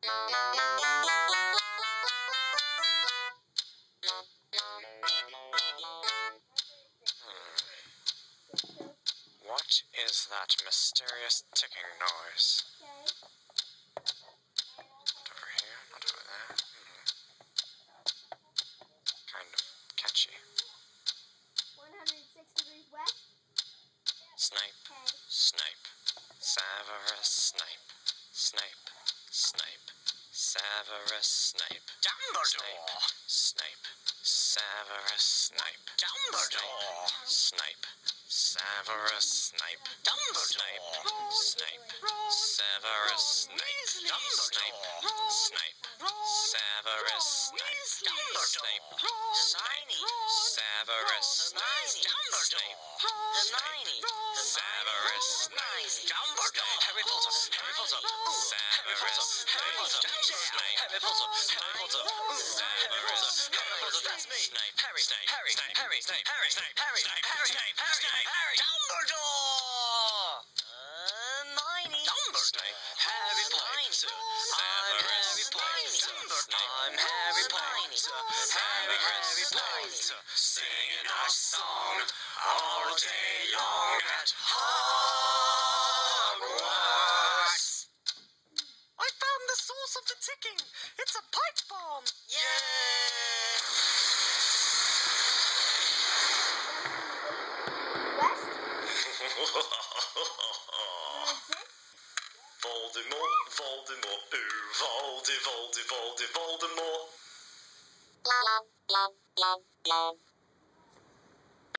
What is that mysterious ticking noise? Not over here, not over there. Kind of catchy. 106 degrees west. Snape. Okay. Snape. Severus Snape. Snape. Snape. Severus Snape. Dumbledore! Snape. Severus Snape. Dumbledore! Snape. Severus Snape. Dumbledore! Snape. Severus Snape. Snape. Snape. Severus Snape. Snape. Snape. Severus Snape. Snape. Hermione! Severus Snape. Dumbledore! Harry Potter! Harry Potter! Severus Snape. Harry Potter! Harry Potter! Severus Harry Potter! That's me! Snape. Harry! Snape. Harry! Snape. Harry! Snape. Harry! Snape. Harry! Snape. Harry! Snape. Harry! Snape. Dumbledore! Hermione! Snape. Harry Potter! I'm Harry Potter! I'm Harry Potter! Harry Potter! Singing our song all day long at Hogwarts. I found the source of the ticking! It's a pipe bomb! Yay! West. 106. Voldemort, Voldemort, ooh, Voldemort. Blah, blah, blah, blah.